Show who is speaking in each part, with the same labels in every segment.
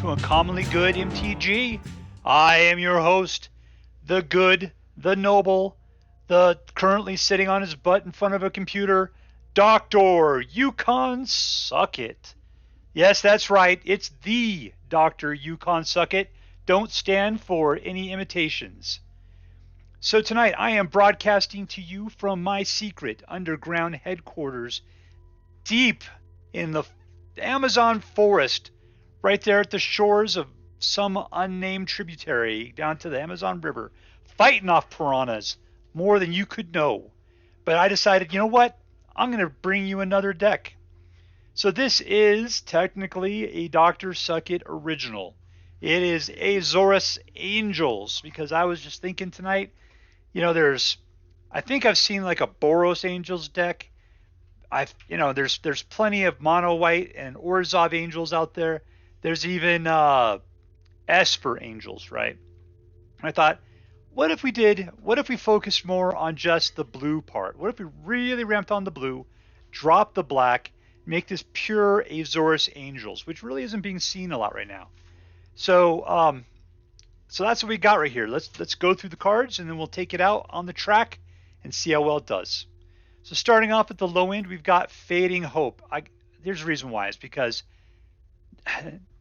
Speaker 1: to Uncommonly Good MTG. I am your host, the good, the noble, the currently sitting on his butt in front of a computer, Dr. Yukon SuckIt. Yes, that's right, it's the Dr. Yukon SuckIt. Don't stand for any imitations. So tonight I am broadcasting to you from my secret underground headquarters deep in the Amazon forest, right there at the shores of some unnamed tributary down to the Amazon River, fighting off piranhas more than you could know. But I decided, you know what? I'm going to bring you another deck. So this is technically a Dr. SuckIt original. It is AZORIUS Angels, because I was just thinking tonight, you know, I think I've seen like a Boros Angels deck. There's plenty of mono white and Orzhov Angels out there. There's even Esper Angels, right? I thought, what if we focused more on just the blue part? What if we really ramped on the blue, dropped the black, make this pure AZORIUS Angels, which really isn't being seen a lot right now. So that's what we got right here. Let's go through the cards, and then we'll take it out on the track and see how well it does. So starting off at the low end, we've got Fading Hope. There's a reason why. It's because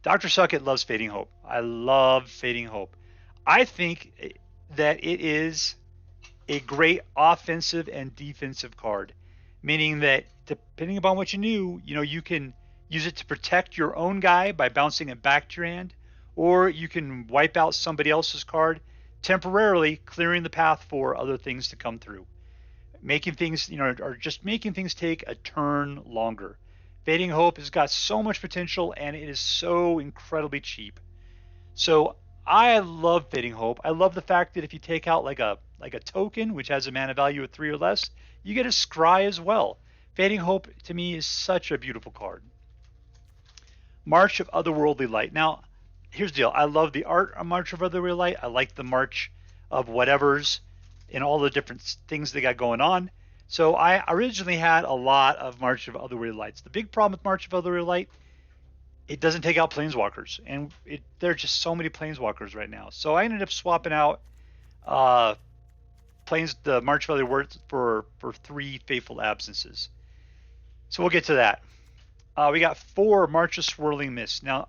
Speaker 1: Dr. SuckIt loves Fading Hope. I love Fading Hope. I think that it is a great offensive and defensive card, meaning that depending upon what you can use it to protect your own guy by bouncing it back to your hand, or you can wipe out somebody else's card, temporarily clearing the path for other things to come through. Making things, or just making things take a turn longer. Fading Hope has got so much potential, and it is so incredibly cheap. So I love Fading Hope. I love the fact that if you take out like a token, which has a mana value of 3 or less, you get a scry as well. Fading Hope to me is such a beautiful card. March of Otherworldly Light. Now, here's the deal. I love the art of March of Otherworldly Light. I like the March of whatever's and all the different things they got going on. So I originally had a lot of March of Otherworldly Lights. The big problem with March of Otherworldly Light, it doesn't take out Planeswalkers, and there are just so many Planeswalkers right now. So I ended up swapping out the March of Otherworldly for 3 Fateful Absences. So we'll get to that. We got 4 March of Swirling Mist. Now,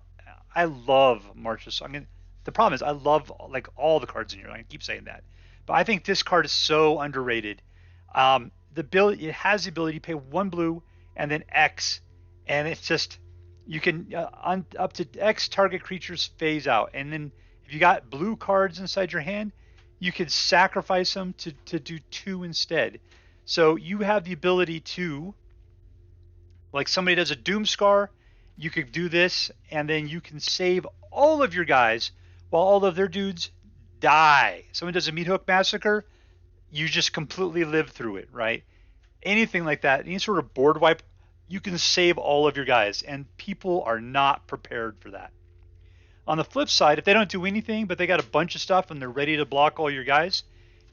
Speaker 1: I love March of Swirling. The problem is I love like all the cards in here. I keep saying that. But I think this card is so underrated. It has the ability to pay 1 blue and then X, and it's just you can up to X target creatures phase out, and then if you got blue cards inside your hand, you could sacrifice them to do 2 instead. So you have the ability to, like somebody does a Doomscar, you could do this, and then you can save all of your guys while all of their dudes die. Someone does a Meat Hook Massacre, you just completely live through it, right? Anything like that, any sort of board wipe, you can save all of your guys, and people are not prepared for that. On the flip side, if they don't do anything, but they got a bunch of stuff and they're ready to block all your guys,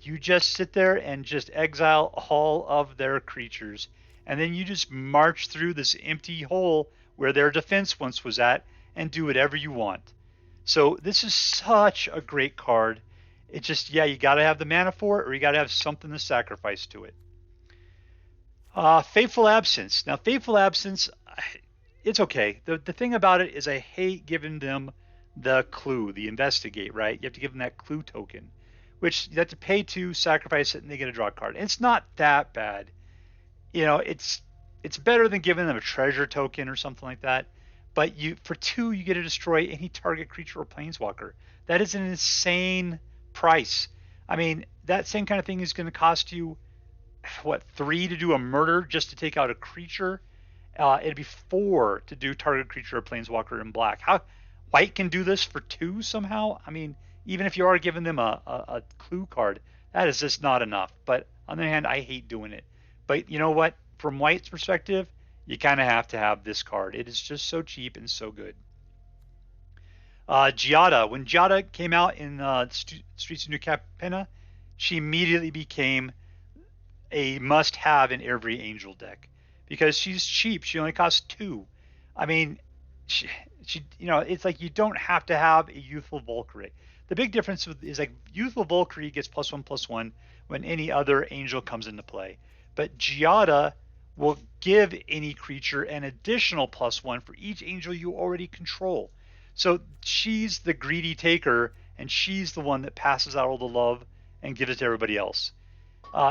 Speaker 1: you just sit there and just exile all of their creatures, and then you just march through this empty hole where their defense once was at and do whatever you want. So this is such a great card. It's just, you got to have the mana for it, or you got to have something to sacrifice to it. Fateful Absence. Now, Fateful Absence, it's okay. The thing about it is I hate giving them the clue, the investigate, right? You have to give them that clue token, which you have to pay to sacrifice it, and they get a draw card. And it's not that bad. It's better than giving them a treasure token or something like that. But for 2, you get to destroy any target creature or planeswalker. That is an insane price. I mean, that same kind of thing is going to cost you, 3 to do a murder just to take out a creature? It'd be 4 to do target creature or planeswalker in black. How white can do this for 2 somehow? I mean, even if you are giving them a clue card, that is just not enough. But on the other hand, I hate doing it. But you know what? From white's perspective, you kind of have to have this card. It is just so cheap and so good. Giada. When Giada came out in Streets of New Capenna, she immediately became a must-have in every Angel deck because she's cheap. She only costs 2. I mean, it's like you don't have to have a Youthful Valkyrie. The big difference is like Youthful Valkyrie gets +1/+1 when any other angel comes into play, but Giada will give any creature an additional +1 for each angel you already control. So she's the greedy taker, and she's the one that passes out all the love and gives it to everybody else.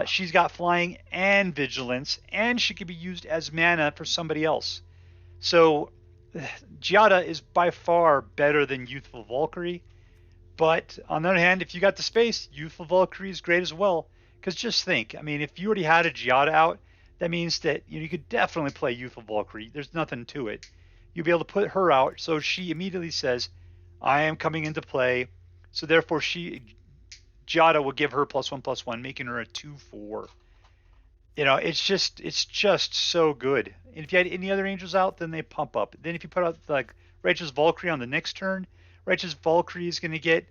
Speaker 1: She's got flying and vigilance, and she can be used as mana for somebody else. So Giada is by far better than Youthful Valkyrie. But on the other hand, if you got the space, Youthful Valkyrie is great as well. Because just think, I mean, if you already had a Giada out, that means that you could definitely play Youthful Valkyrie. There's nothing to it. You'll be able to put her out, so she immediately says, I am coming into play. So therefore, Giada will give her +1/+1, making her a 2/4. It's just so good. And if you had any other angels out, then they pump up. Then if you put out like Righteous Valkyrie on the next turn, Righteous Valkyrie is going to get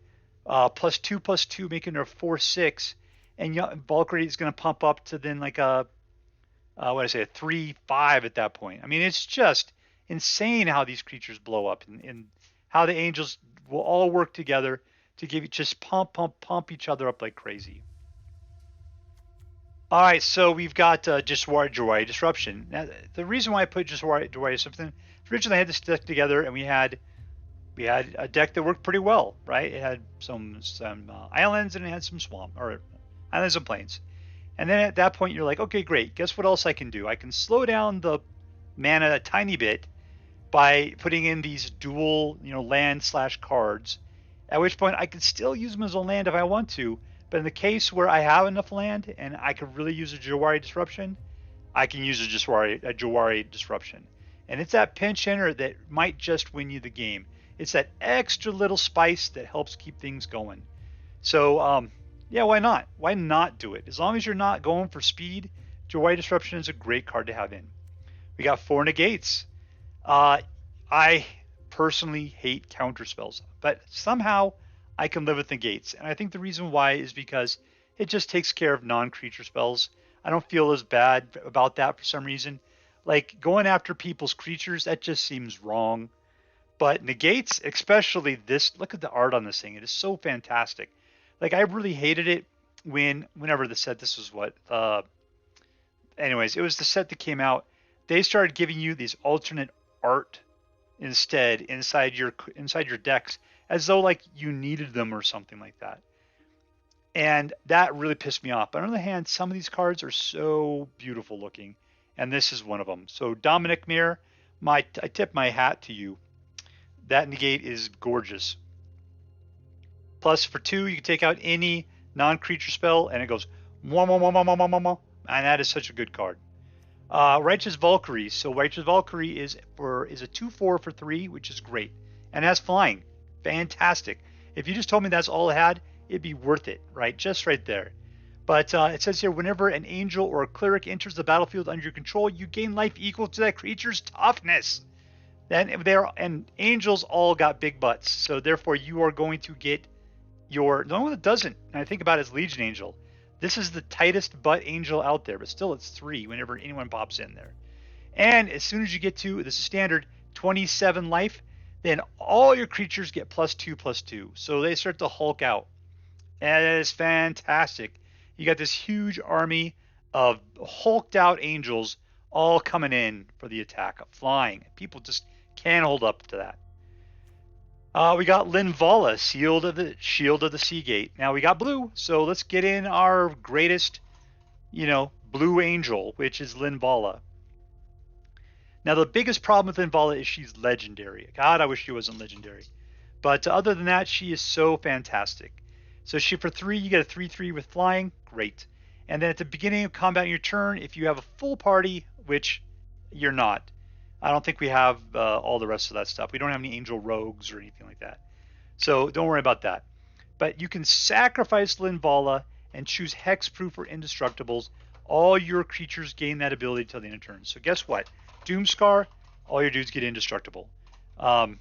Speaker 1: +2/+2, making her a 4/6, and Valkyrie is going to pump up to then like a 3/5 at that point. I mean, it's just insane how these creatures blow up, and how the angels will all work together to give you just pump each other up like crazy. All right, so we've got Jwari Disruption. Now, the reason why I put Jwari Disruption, originally I had this deck together, and we had a deck that worked pretty well, right? It had some islands, and it had some swamp, or islands and plains. And then at that point, you're like, okay, great. Guess what else I can do? I can slow down the mana a tiny bit by putting in these dual, land/cards. At which point, I can still use them as a land if I want to. But in the case where I have enough land and I could really use a Jwari Disruption, I can use a Jwari Disruption. And it's that pinch hitter that might just win you the game. It's that extra little spice that helps keep things going. So, yeah, why not? Why not do it? As long as you're not going for speed, Jwari Disruption is a great card to have in. We got 4 negates. I personally hate counter spells, but somehow I can live with negates. And I think the reason why is because it just takes care of non-creature spells. I don't feel as bad about that for some reason. Like going after people's creatures, that just seems wrong. But negates, especially this, look at the art on this thing. It is so fantastic. Like I really hated it whenever the set, this was what, anyways, it was the set that came out. They started giving you these alternate art instead inside your decks, as though like you needed them or something like that. And that really pissed me off. But on the other hand, some of these cards are so beautiful looking, and this is one of them. So Dominic Mir, I tip my hat to you. That negate is gorgeous. Plus for 2, you can take out any non-creature spell, and it goes mwah, mwah, mwah, mwah, mwah, mwah, mwah, and that is such a good card. Righteous Valkyrie. So Righteous Valkyrie is a 2/4 for 3, which is great, and has flying. Fantastic. If you just told me that's all it had, it'd be worth it, right? Just right there. But it says here, whenever an angel or a cleric enters the battlefield under your control, you gain life equal to that creature's toughness. And angels all got big butts, so therefore you are going to get the only one that doesn't, and I think about it, is Legion Angel. This is the tightest butt angel out there, but still it's 3 whenever anyone pops in there. And as soon as you get to, this is standard, 27 life, then all your creatures get +2/+2. So they start to hulk out. And it is fantastic. You got this huge army of hulked out angels all coming in for the attack, flying. People just can't hold up to that. We got Linvala, Shield of the Seagate. Now we got blue, so let's get in our greatest, blue angel, which is Linvala. Now the biggest problem with Linvala is she's legendary. God, I wish she wasn't legendary. But other than that, she is so fantastic. So for 3, you get a 3/3 with flying, great. And then at the beginning of combat in your turn, if you have a full party, which you're not, I don't think we have all the rest of that stuff. We don't have any angel rogues or anything like that. So don't worry about that. But you can sacrifice Linvala and choose hexproof or indestructibles. All your creatures gain that ability till the end of turn. So guess what? Doomscar, all your dudes get indestructible. The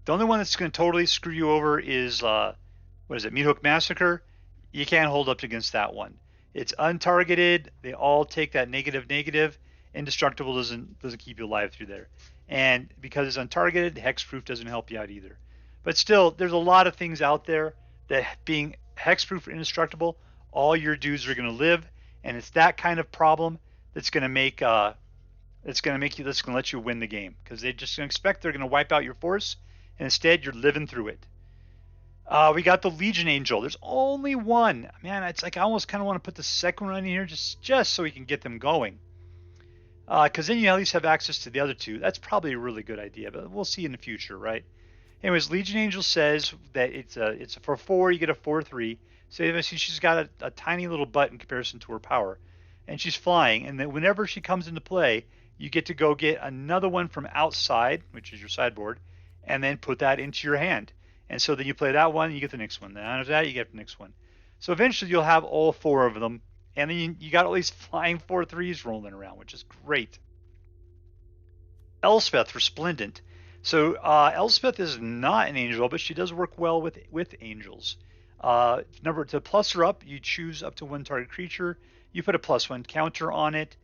Speaker 1: only one that's going to totally screw you over is, Meathook Massacre. You can't hold up against that one. It's untargeted. They all take that negative. Indestructible doesn't keep you alive through there. And because it's untargeted, hexproof doesn't help you out either. But still, there's a lot of things out there that being hexproof or indestructible, all your dudes are going to live, and it's that kind of problem that's going to make that's going to let you win the game, because they just expect they're going to wipe out your force, and instead you're living through it. We got the Legion Angel. There's only one. Man, it's like I almost kind of want to put the second one in here just so we can get them going. Because then you at least have access to the other two. That's probably a really good idea, but we'll see in the future, right? Anyways, Legion Angel says that it's for 4, you get a 4/3. So she's got a tiny little butt in comparison to her power. And she's flying, and then whenever she comes into play, you get to go get another one from outside, which is your sideboard, and then put that into your hand. And so then you play that one, and you get the next one. Then after that, you get the next one. So eventually you'll have all 4 of them, and then you got all these flying 4/3s rolling around, which is great. Elspeth Resplendent. So Elspeth is not an angel, but she does work well with angels. To plus her up, you choose up to 1 target creature. You put a +1 counter on it,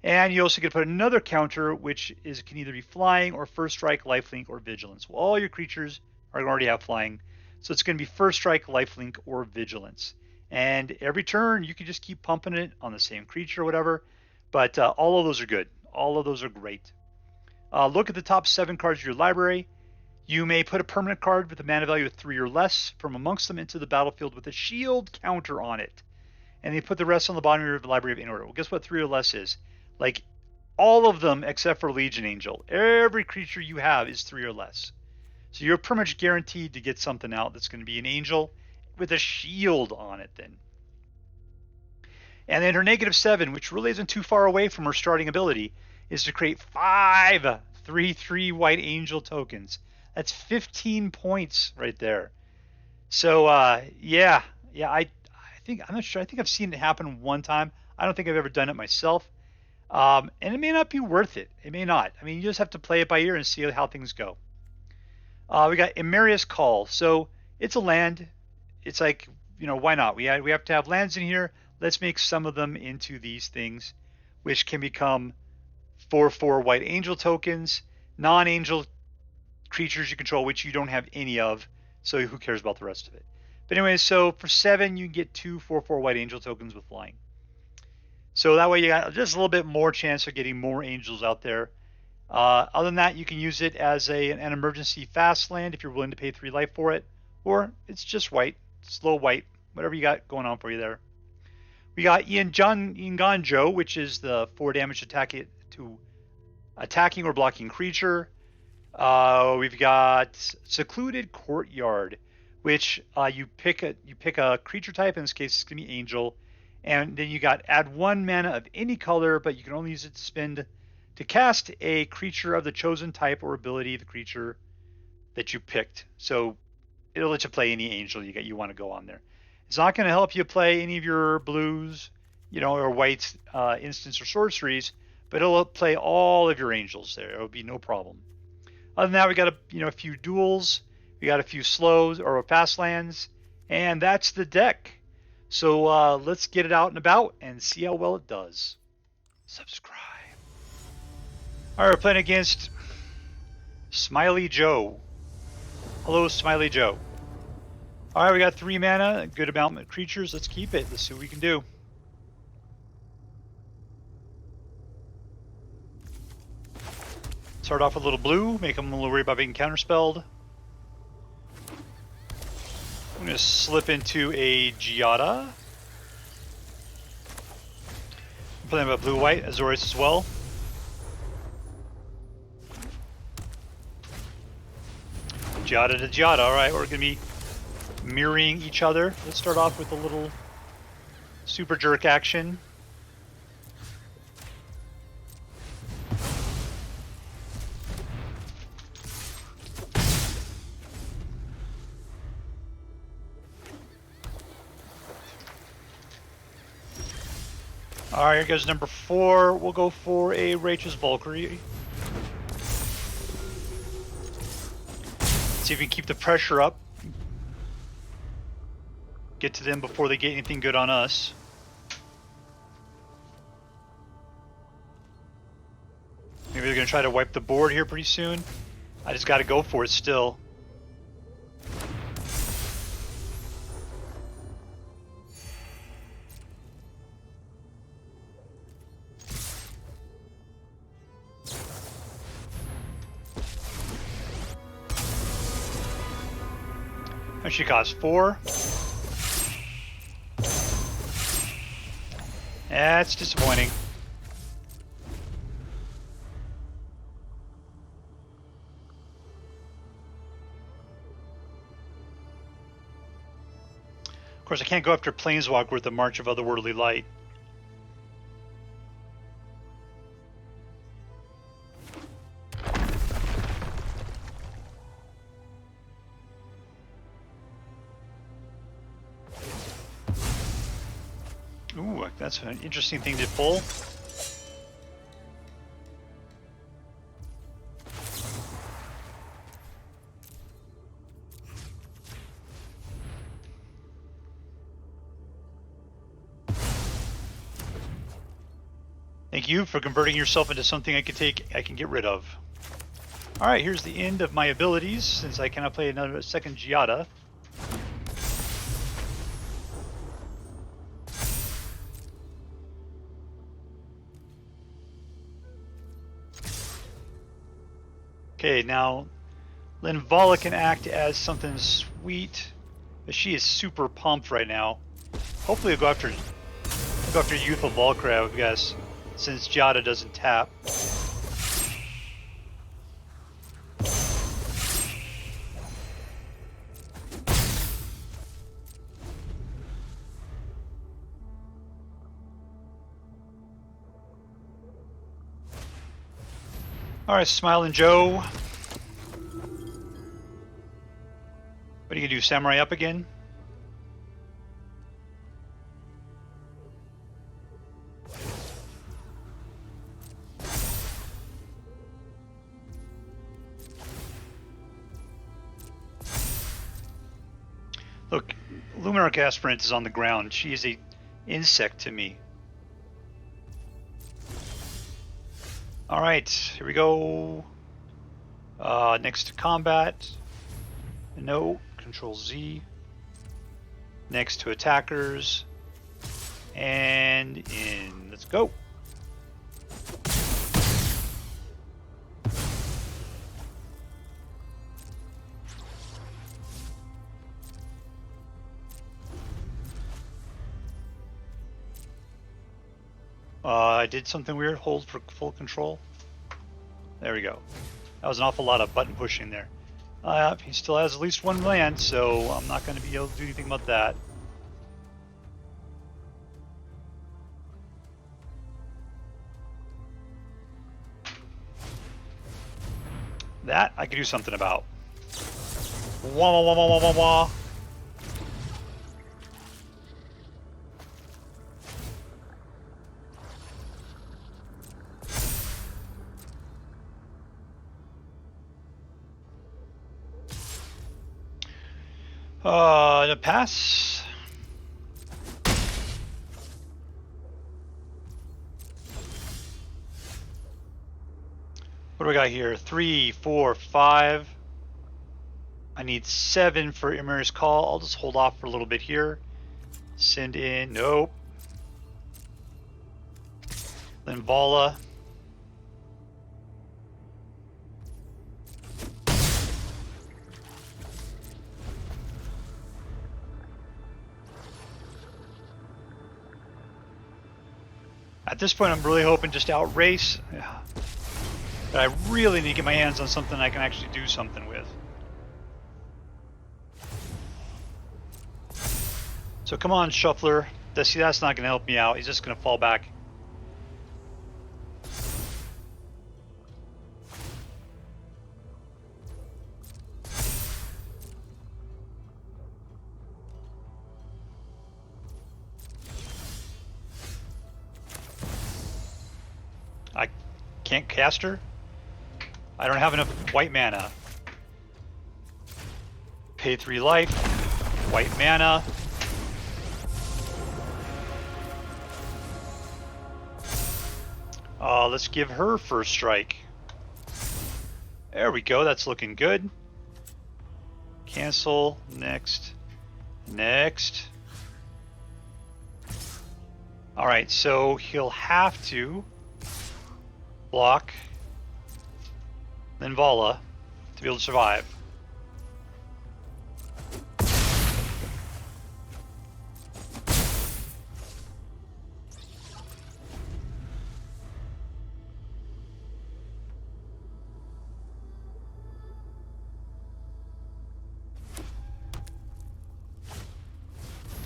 Speaker 1: and you also get to put another counter, which can either be flying or first strike, lifelink, or vigilance. Well, all your creatures are already have flying, so it's going to be first strike, lifelink, or vigilance. And every turn, you can just keep pumping it on the same creature or whatever. But all of those are good. All of those are great. Look at the top 7 cards of your library. You may put a permanent card with a mana value of 3 or less from amongst them into the battlefield with a shield counter on it. And you put the rest on the bottom of your library in order. Well, guess what 3 or less is? Like, all of them except for Legion Angel. Every creature you have is 3 or less. So you're pretty much guaranteed to get something out that's going to be an angel with a shield on it then. And then her -7, which really isn't too far away from her starting ability, is to create 5 3/3 white angel tokens. That's 15 points right there. So yeah, I'm not sure. I think I've seen it happen one time. I don't think I've ever done it myself. And it may not be worth it. It may not. I mean, you just have to play it by ear and see how things go. We got Emeria's Call. So it's a land. It's like, why not? We have to have lands in here. Let's make some of them into these things, which can become 4/4 white angel tokens, non-angel creatures you control, which you don't have any of, so who cares about the rest of it? But anyway, so for 7, you can get 2 4/4 white angel tokens with flying. So that way you got just a little bit more chance of getting more angels out there. Other than that, you can use it as an emergency fast land if you're willing to pay 3 life for it, or it's just white, slow white, whatever you got going on for you there. We got Eiganjo, which is the 4 damage to attacking or blocking creature. We've got Secluded Courtyard, which you pick a creature type. In this case, it's gonna be angel, and then you got add 1 mana of any color, but you can only use it to cast a creature of the chosen type or ability of the creature that you picked. So it'll let you play any angel you want to go on there. It's not going to help you play any of your blues, or whites, instants or sorceries, but it'll play all of your angels there. It'll be no problem. Other than that, we got a few duels, we got a few slows or fast lands, and that's the deck. So let's get it out and about and see how well it does. Subscribe. All right, we're playing against Smiley Joe. Hello, Smiley Joe. All right, we got 3 mana, a good amount of creatures. Let's keep it. Let's see what we can do. Start off with a little blue, make them a little worried about being counterspelled. I'm going to slip into a Giada. I'm playing about blue-white, Azorius as well. Giada to Giada. Alright, we're going to be mirroring each other. Let's start off with a little super jerk action. Alright, here goes number 4. We'll go for a Righteous Valkyrie. See if we can keep the pressure up. Get to them before they get anything good on us. Maybe they're going to try to wipe the board here pretty soon. I just got to go for it still. And she costs 4. That's disappointing. Of course, I can't go after Planeswalker with the March of Otherworldly Light. Ooh, that's an interesting thing to pull. Thank you for converting yourself into something I can get rid of. Alright, here's the end of my abilities, since I cannot play another second Giada. Okay, now Linvala can act as something sweet, but she is super pumped right now. Hopefully I'll go after Youthful Valkyrie, I guess, since Giada doesn't tap. Alright, Smiling Joe. What are you gonna do, Samurai up again? Look, Luminarch Aspirant is on the ground. She is a insect to me. Alright, here we go. Next to combat. No, Control Z. Next to attackers. And in. Let's go. I did something weird. Hold for full control. There we go. That was an awful lot of button pushing there. He still has at least one land, so I'm not going to be able to do anything about that. That I could do something about. Wah wah wah wah wah wah. To pass. What do we got here? 3, 4, 5. I need 7 for Emeria's Call. I'll just hold off for a little bit here. Send in. Nope. Linvala. At this point, I'm really hoping just to outrace. Yeah. But I really need to get my hands on something I can actually do something with. So come on, Shuffler. See, that's not going to help me out. He's just going to fall back. I can't cast her. I don't have enough white mana. Pay 3 life. White mana. Let's give her first strike. There we go. That's looking good. Cancel. Next. Next. Alright, so he'll have to block Linvala to be able to survive.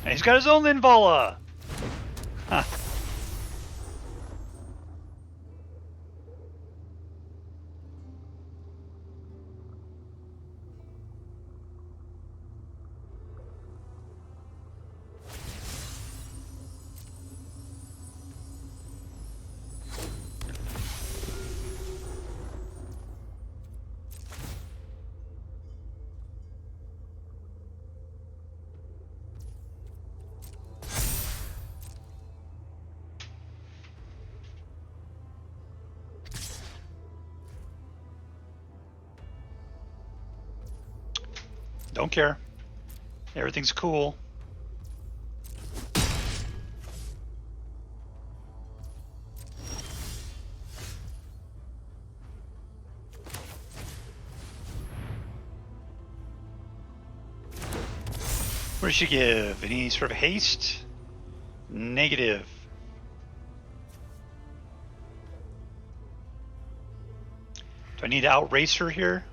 Speaker 1: And he's got his own Linvala! Huh. Don't care. Everything's cool. What does she give? Any sort of haste? Negative. Do I need to outrace her here?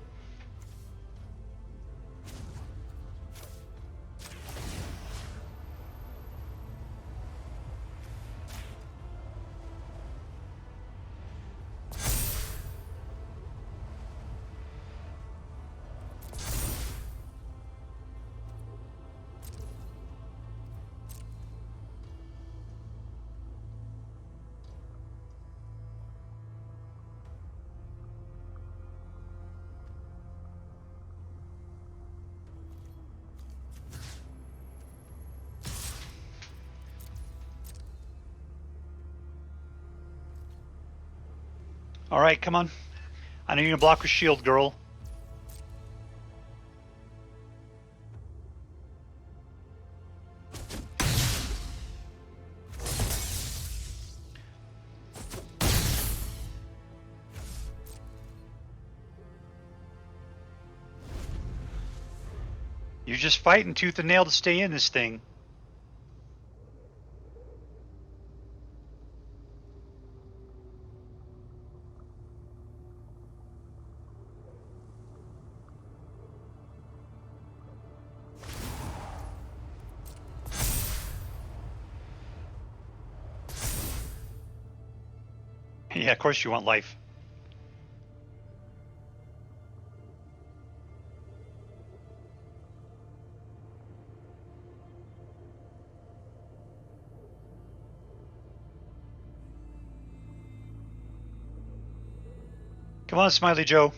Speaker 1: Alright, come on. I know you're gonna block with shield, girl. You're just fighting tooth and nail to stay in this thing. Yeah, of course you want life. Come on, Smiley Joe.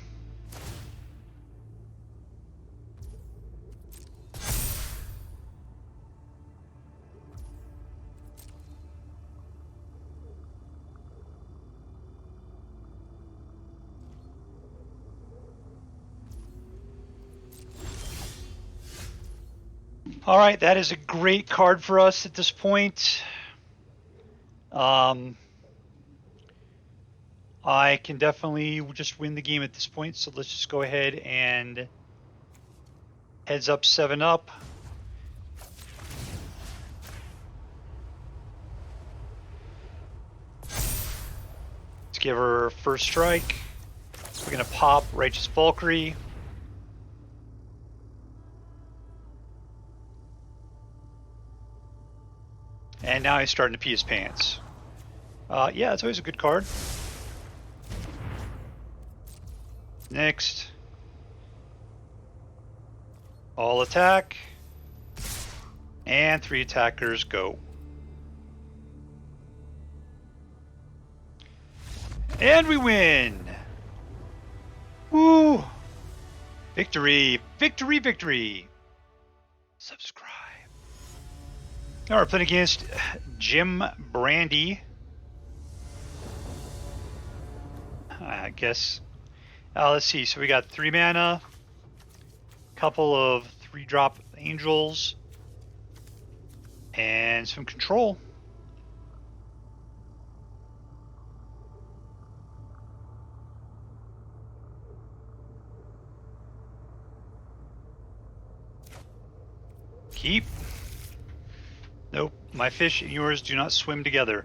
Speaker 1: All right, that is a great card for us at this point. I can definitely just win the game at this point, so let's just go ahead and heads up 7-up. Let's give her first strike. We're gonna pop Righteous Valkyrie. And now he's starting to pee his pants. Yeah, it's always a good card. Next. All attack. And 3 attackers go. And we win! Woo! Victory! Victory! Victory! Subscribe. Now we're playing against Jim Brandy. I guess Let's see. So we got 3 mana, couple of 3-drop angels, and some control. Keep. Nope. My fish and yours do not swim together.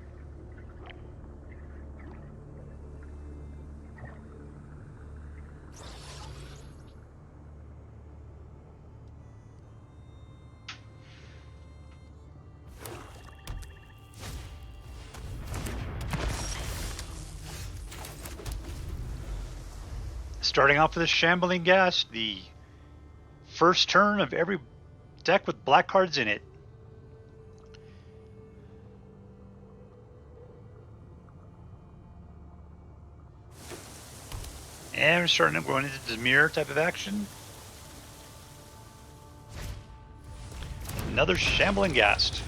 Speaker 1: Starting off with a Shambling Ghast, the first turn of every deck with black cards in it. And we're starting going into Dimir type of action. Another Shambling Ghast.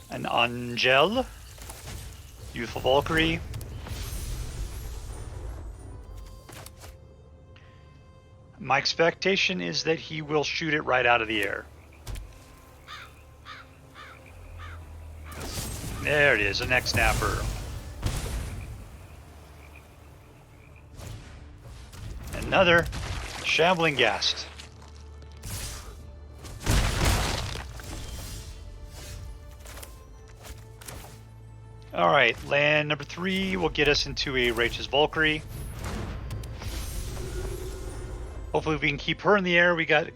Speaker 1: An Angel. Youthful Valkyrie. My expectation is that he will shoot it right out of the air. There it is, a neck snapper. Another Shambling Ghast. Alright, land number 3 will get us into a Righteous Valkyrie. Hopefully we can keep her in the air. We got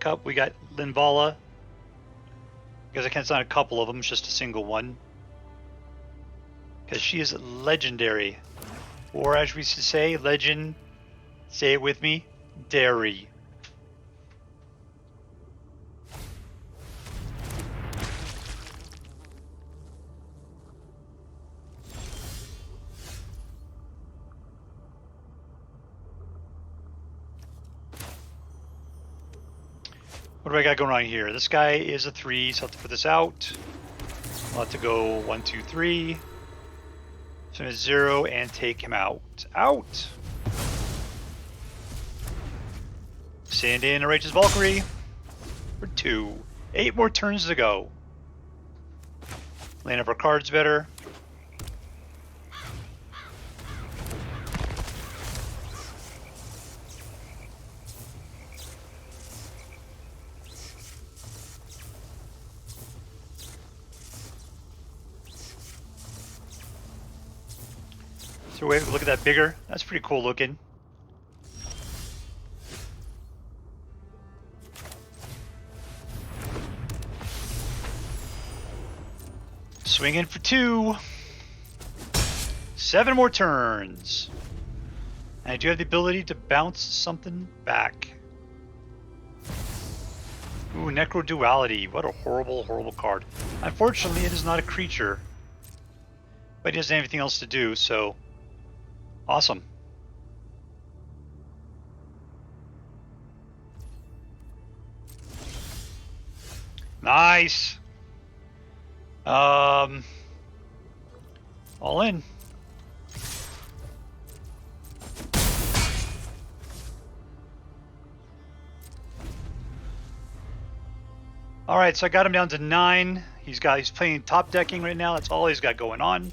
Speaker 1: Linvala. Because I can't sign a couple of them, it's just a single one. Because she is legendary. Or as we say, legend, say it with me, dairy. What do I got going on here? This guy is a 3, so I'll have to put this out. I'll have to go 1, 2, 3. So it's 0 and take him out. Out! Send in a Righteous Valkyrie for 2. 8 more turns to go. Line up our cards better. So wait, look at that bigger. That's pretty cool looking. Swinging for 2. 7 more turns. And I do have the ability to bounce something back. Ooh, Necro Duality. What a horrible, horrible card. Unfortunately, it is not a creature. But he doesn't have anything else to do, so... Awesome. Nice. All in. All right, so I got him down to 9. He's playing top decking right now. That's all he's got going on.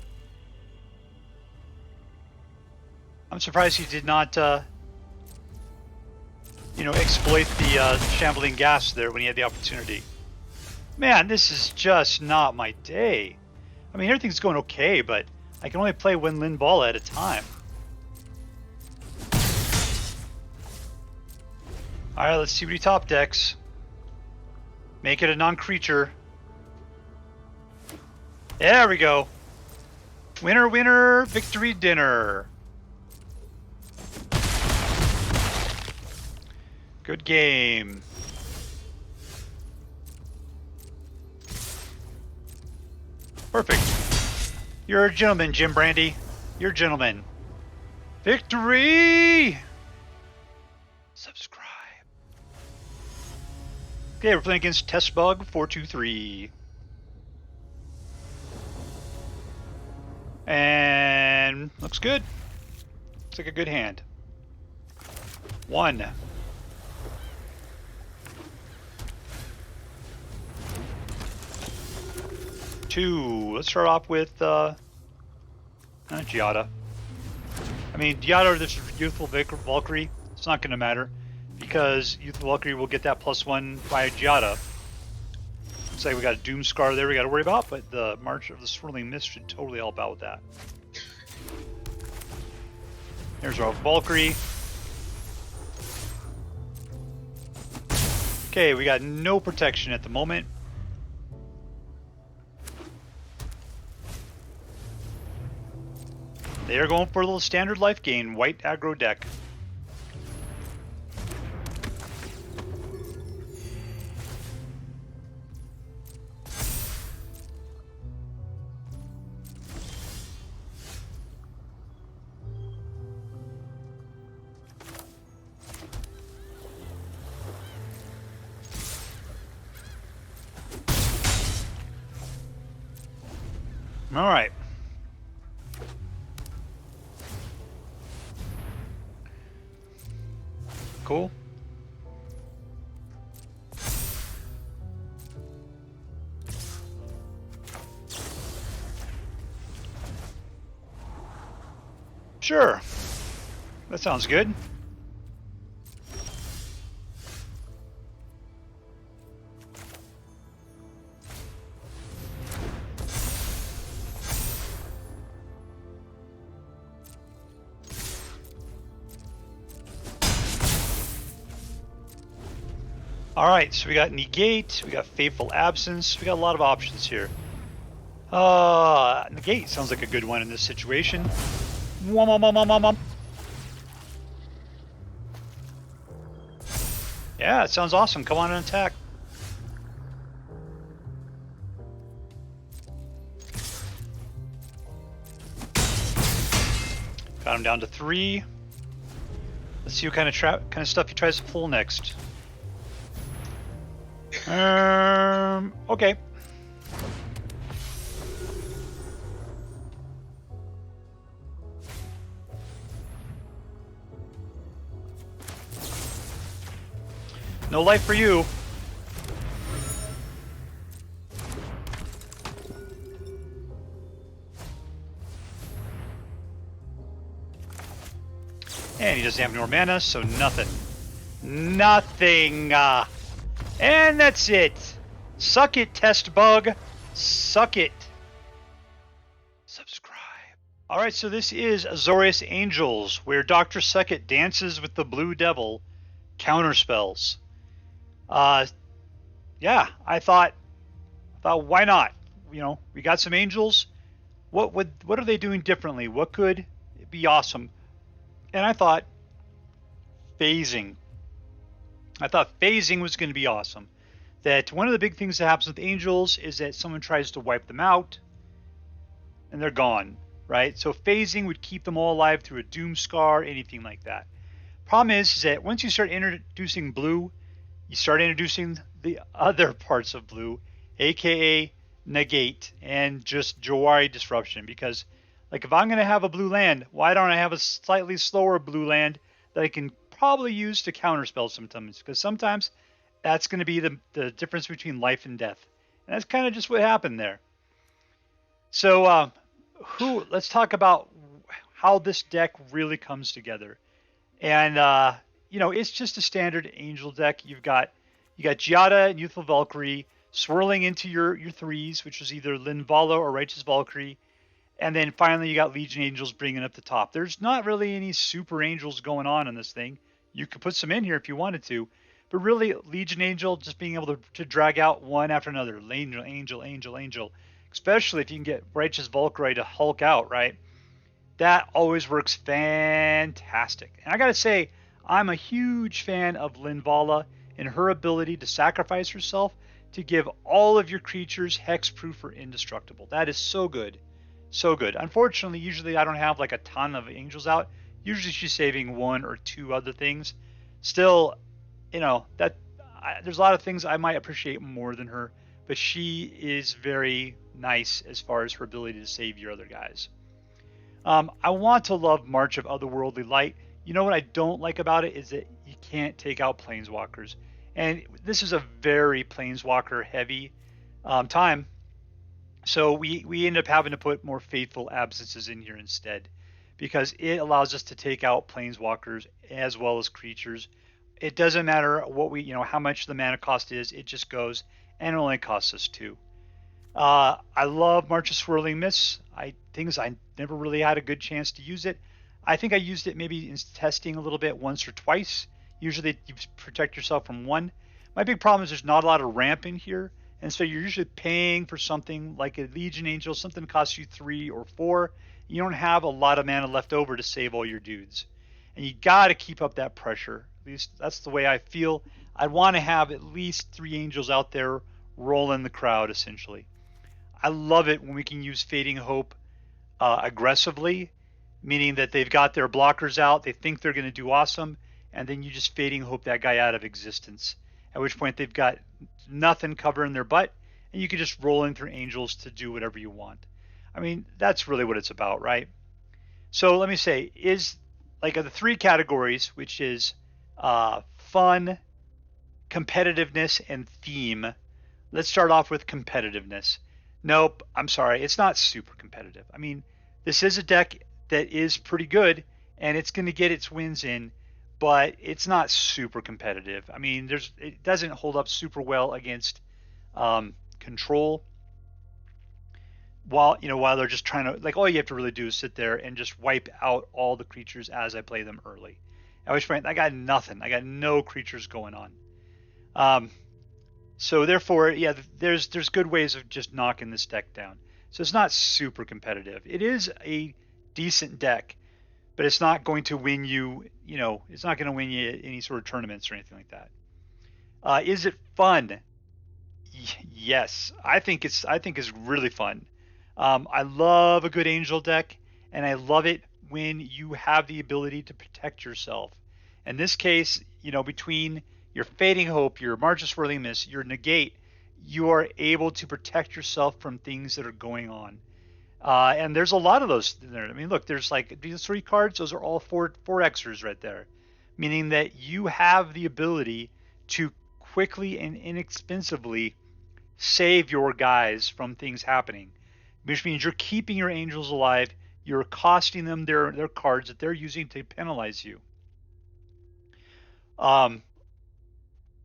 Speaker 1: I'm surprised he did not, exploit the Shambling Ghast there when he had the opportunity. Man, this is just not my day. I mean, everything's going okay, but I can only play one Linvala at a time. Alright, let's see what he top decks. Make it a non-creature. There we go. Winner, winner, victory dinner. Good game. Perfect. You're a gentleman, Jim Brandy. You're a gentleman. Victory! Subscribe. Okay, we're playing against Testbug423. And looks good. Looks like a good hand. 1. 2. Let's start off with Giada. I mean, Giada or this Youthful Valkyrie, it's not going to matter because Youthful Valkyrie will get that +1 by Giada. Looks like we got a Doom Scar there we got to worry about, but the March of the Swirling Mist should totally help out with that. Here's our Valkyrie. Okay, we got no protection at the moment. They are going for a little standard life gain, white aggro deck. All right. Cool. Sure. That sounds good. Alright, so we got Negate, we got Fateful Absence, we got a lot of options here. Negate sounds like a good one in this situation. Yeah, it sounds awesome. Come on and attack. Got him down to 3. Let's see what kind of stuff he tries to pull next. Okay. No life for you. And he doesn't have any more mana, so nothing. Nothing. And that's it. Suck it, test bug. Suck it. Subscribe. Alright, so this is AZORIUS Angels, where Dr. SuckIt dances with the Blue Devil. Counterspells. Yeah, I thought why not? You know, we got some angels. What are they doing differently? What could be awesome? And I thought phasing. I thought phasing was going to be awesome. That one of the big things that happens with angels is that someone tries to wipe them out and they're gone, right? So phasing would keep them all alive through a Doom Scar, anything like that. Problem is that once you start introducing blue, you start introducing the other parts of blue, aka Negate and just Jwari Disruption. Because, like, if I'm going to have a blue land, why don't I have a slightly slower blue land that I can probably use to counterspell sometimes? Because sometimes that's going to be the difference between life and death. And that's kind of just what happened there. So, let's talk about how this deck really comes together. And, you know, it's just a standard angel deck. You got Giada and Youthful Valkyrie swirling into your 3s, which is either Linvala or Righteous Valkyrie. And then finally you got Legion Angels bringing up the top. There's not really any super angels going on in this thing. You could put some in here if you wanted to. But really, Legion Angel, just being able to drag out one after another. Angel. Especially if you can get Righteous Valkyrie to Hulk out, right? That always works fantastic. And I got to say, I'm a huge fan of Linvala and her ability to sacrifice herself to give all of your creatures hexproof or indestructible. That is so good. So good. Unfortunately, usually I don't have like a ton of angels out. Usually she's saving 1 or 2 other things. Still, you know, there's a lot of things I might appreciate more than her, but she is very nice as far as her ability to save your other guys. I want to love March of Otherworldly Light. You know what I don't like about it is that you can't take out Planeswalkers. And this is a very Planeswalker heavy time. So we end up having to put more Fateful Absences in here instead, because it allows us to take out Planeswalkers as well as creatures. It doesn't matter what how much the mana cost is, it just goes, and it only costs us 2. I love March of Swirling Mists. I never really had a good chance to use it. I think I used it maybe in testing a little bit once or twice. Usually you protect yourself from 1. My big problem is there's not a lot of ramp in here, and so you're usually paying for something like a Legion Angel, something that costs you 3 or 4. You don't have a lot of mana left over to save all your dudes, and you got to keep up that pressure. At least that's the way I feel. I'd want to have at least 3 Angels out there rolling the crowd, essentially. I love it when we can use Fading Hope aggressively, meaning that they've got their blockers out, they think they're going to do awesome, and then you just Fading Hope that guy out of existence, at which point they've got nothing covering their butt, and you can just roll in through Angels to do whatever you want. I mean, that's really what it's about, right? So let me say, is like of the 3 categories, which is fun, competitiveness, and theme. Let's start off with competitiveness. Nope, I'm sorry, it's not super competitive. I mean, this is a deck that is pretty good, and it's going to get its wins in, but it's not super competitive. I mean, it doesn't hold up super well against control. While they're just trying to, like, all you have to really do is sit there and just wipe out all the creatures as I play them early. At which point, I got nothing. I got no creatures going on. So therefore, yeah, there's good ways of just knocking this deck down. So it's not super competitive. It is a decent deck, but it's not going to win you, it's not going to win you any sort of tournaments or anything like that. Is it fun? Yes, I think it's really fun. I love a good Angel deck, and I love it when you have the ability to protect yourself. In this case, between your Fading Hope, your March of Swirling Mist, your Negate, you are able to protect yourself from things that are going on. And there's a lot of those there. I mean, look, there's like these 3 cards. Those are all 4Xers right there, meaning that you have the ability to quickly and inexpensively save your guys from things happening, which means you're keeping your Angels alive. You're costing them their cards that they're using to penalize you.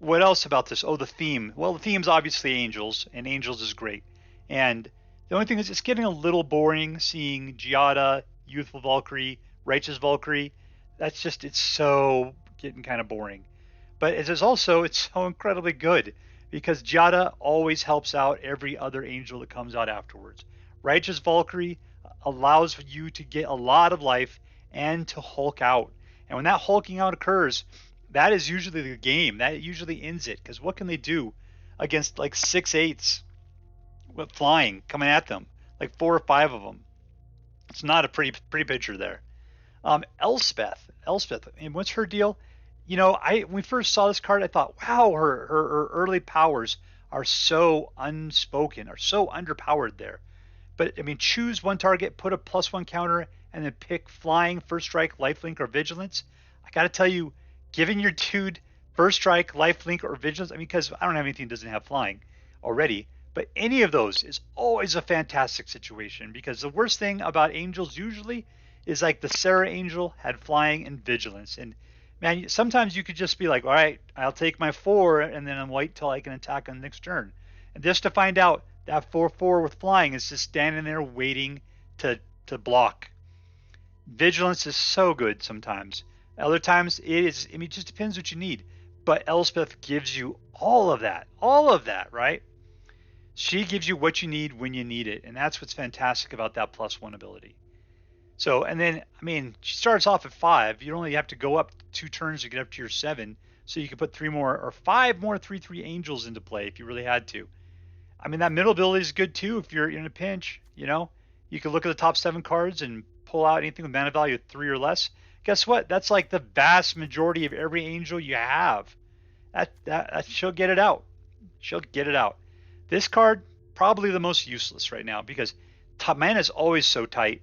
Speaker 1: What else about this? Oh, the theme. Well, the theme's obviously Angels, and Angels is great. And the only thing is it's getting a little boring seeing Giada, Youthful Valkyrie, Righteous Valkyrie. It's so getting kind of boring. But it's so incredibly good, because Giada always helps out every other Angel that comes out afterwards. Righteous Valkyrie allows you to get a lot of life and to Hulk out. And when that hulking out occurs, that is usually the game. That usually ends it, because what can they do against like 6/8s with flying coming at them, like 4 or 5 of them? It's not a pretty picture there. Elspeth, and what's her deal? When we first saw this card, I thought, wow, her early powers are so unspoken, are so underpowered there. But I mean, choose 1 target, put a +1 counter, and then pick Flying, First Strike, Lifelink, or Vigilance. I got to tell you, giving your dude First Strike, Lifelink, or Vigilance, I mean, because I don't have anything that doesn't have Flying already, but any of those is always a fantastic situation, because the worst thing about Angels usually is like the Sarah Angel had Flying and Vigilance. And man, sometimes you could just be like, all right, I'll take my 4 and then I'll wait till I can attack on the next turn. And just to find out that 4/4 with Flying is just standing there waiting to block. Vigilance is so good sometimes. Other times it is, I mean, it just depends what you need. But Elspeth gives you all of that, right? She gives you what you need when you need it. And that's what's fantastic about that +1 ability. So, and then, I mean, she starts off at 5. You only have to go up 2 turns to get up to your 7. So you can put 3 more or 5 more 3/3 Angels into play if you really had to. I mean, that middle ability is good too if you're in a pinch. You can look at the top 7 cards and pull out anything with mana value of 3 or less. Guess what? That's like the vast majority of every Angel you have. That she'll get it out. This card, probably the most useless right now, because top mana is always so tight.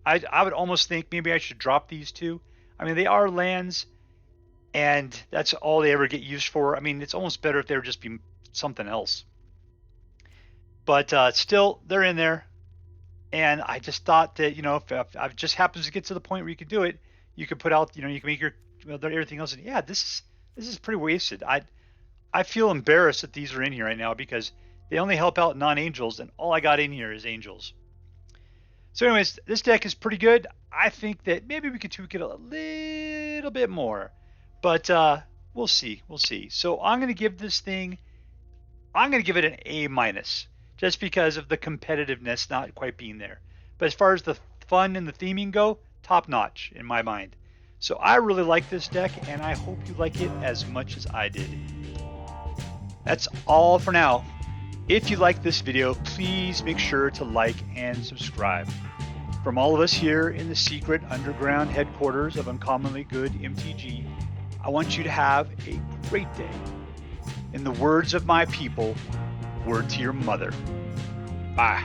Speaker 1: I would almost think maybe I should drop these two. I mean, they are lands, and that's all they ever get used for. I mean, it's almost better if they were just be something else. But still, they're in there. And I just thought that, if it just happens to get to the point where you can do it, you can put out, you can make your everything else. And yeah, this is pretty wasted. I feel embarrassed that these are in here right now because they only help out non-angels, and all I got in here is angels. So anyways, this deck is pretty good. I think that maybe we could tweak it a little bit more, but we'll see. We'll see. So I'm going to give this thing, I'm going to give it an A-, just because of the competitiveness not quite being there. But as far as the fun and the theming go, top notch in my mind. So I really like this deck, and I hope you like it as much as I did. That's all for now. If you like this video, please make sure to like and subscribe. From all of us here in the secret underground headquarters of Uncommonly Good MTG, I want you to have a great day. In the words of my people, word to your mother. Bye.